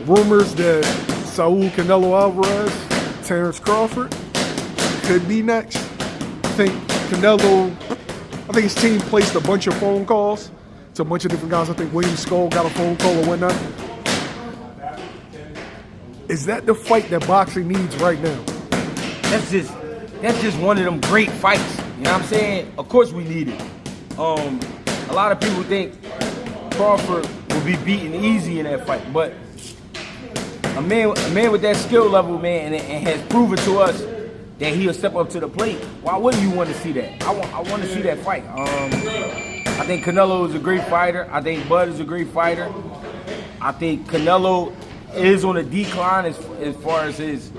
rumors that Saul Canelo Alvarez, Terence Crawford could be next. I think his team placed a bunch of phone calls to a bunch of different guys. I think William Skull got a phone call or whatnot. Is that the fight that boxing needs right now? That's just one of them great fights. You know what I'm saying? Of course we need it. A lot of people think Crawford will be beaten easy in that fight, but a man with that skill level, man, and has proven to us that he'll step up to the plate. Why wouldn't you want to see that? I want to see that fight. I think Canelo is a great fighter. I think Bud is a great fighter. I think Canelo is on a decline as far as his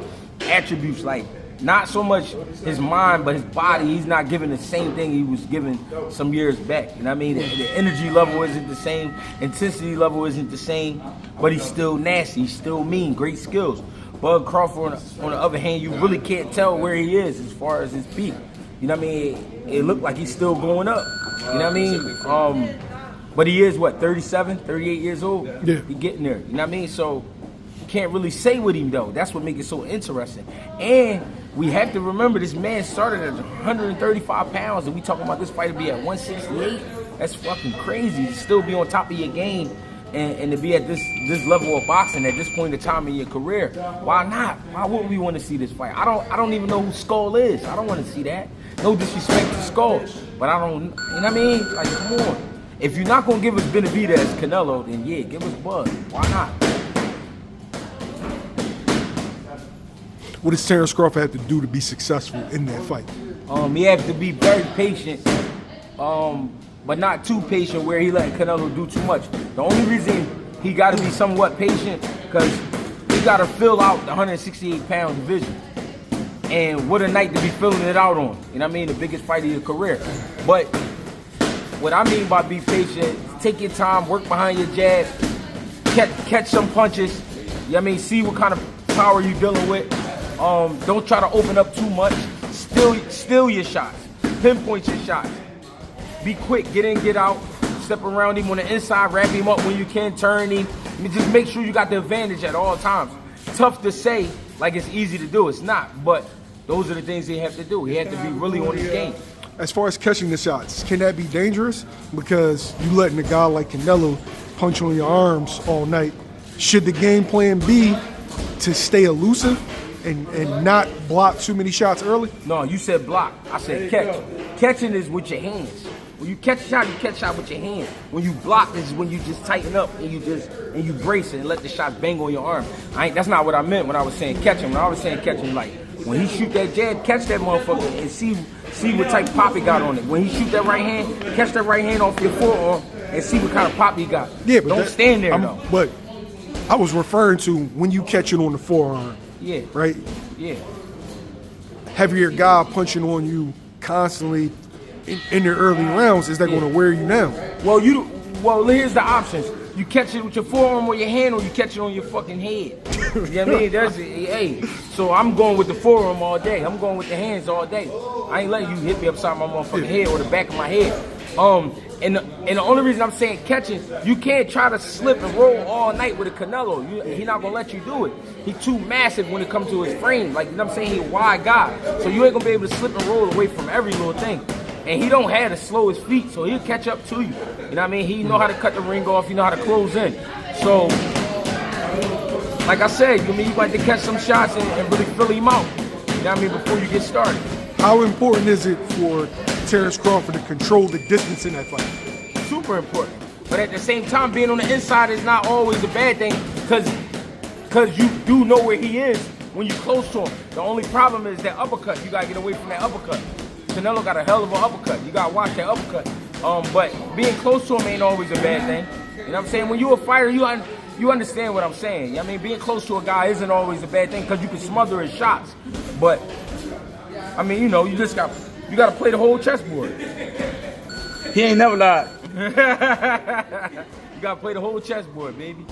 attributes, like not so much his mind, but his body. He's not giving the same thing he was giving some years back. You know what I mean? The energy level isn't the same, intensity level isn't the same, but he's still nasty, he's still mean, great skills. Bud Crawford, on the other hand, you really can't tell where he is as far as his peak. You know what I mean? It looked like he's still going up. You know what I mean? But he is, what, 37, 38 years old? Yeah. He's getting there. You know what I mean? So you can't really say with him, though. That's what makes it so interesting. And we have to remember this man started at 135 pounds, and we talking about this fight to be at 168. That's fucking crazy to still be on top of your game. And to be at this level of boxing at this point in time in your career. Why not? Why wouldn't we want to see this fight? I don't even know who Skull is. I don't want to see that. No disrespect to Skull, but I don't. You know what I mean? Like, come on. If you're not gonna give us Benavidez as Canelo, then yeah, give us Bud. Why not? What does Terence Crawford have to do to be successful in that fight? He has to be very patient. But not too patient where he let Canelo do too much. The only reason he got to be somewhat patient because he got to fill out the 168-pound division. And what a night to be filling it out on. You know what I mean? The biggest fight of your career. But what I mean by be patient, take your time, work behind your jab, catch some punches. You know what I mean? See what kind of power you're dealing with. Don't try to open up too much. Steal your shots. Pinpoint your shots. Be quick, get in, get out, step around him on the inside, wrap him up when you can, turn him. I mean, just make sure you got the advantage at all times. Tough to say, like it's easy to do. It's not, but those are the things he have to do. He had to be really on his game. As far as catching the shots, can that be dangerous? Because you letting a guy like Canelo punch on your arms all night. Should the game plan be to stay elusive and not block too many shots early? No, you said block. I said catch. Catching is with your hands. When you catch a shot with your hands. When you block, this is when you just tighten up and you brace it and let the shots bang on your arm. That's not what I meant when I was saying catching. When I was saying catching, like when he shoot that jab, catch that motherfucker and see what type of pop he got on it. When he shoot that right hand, catch that right hand off your forearm and see what kind of pop he got. Yeah, but don't stand there though. But I was referring to when you catch it on the forearm. Yeah. Right? Yeah. Having your guy punching on you constantly in the early rounds, is that going to wear you down? Well, here's the options. You catch it with your forearm or your hand, or you catch it on your fucking head. You know what I mean? So I'm going with the forearm all day. I'm going with the hands all day. I ain't letting you hit me upside my motherfucking head or the back of my head. And the only reason I'm saying catching, you can't try to slip and roll all night with a Canelo. He not gonna let you do it. He too massive when it comes to his frame. Like, you know what I'm saying? He a wide guy. So you ain't gonna be able to slip and roll away from every little thing. And he don't have the slowest feet, so he'll catch up to you. You know what I mean? He know how to cut the ring off. He know how to close in. So, like I said, you like to catch some shots and really fill him out. You know what I mean? Before you get started. How important is it for Terence Crawford to control the distance in that fight? Super important. But at the same time, being on the inside is not always a bad thing because you do know where he is when you're close to him. The only problem is that uppercut. You got to get away from that uppercut. Canelo got a hell of an uppercut. You got to watch that uppercut. But being close to him ain't always a bad thing. You know what I'm saying? When you're a fighter, you understand what I'm saying. You know what I mean? Being close to a guy isn't always a bad thing because you can smother his shots. But, I mean, you know, you got to play the whole chessboard. He ain't never lied. You got to play the whole chessboard, baby.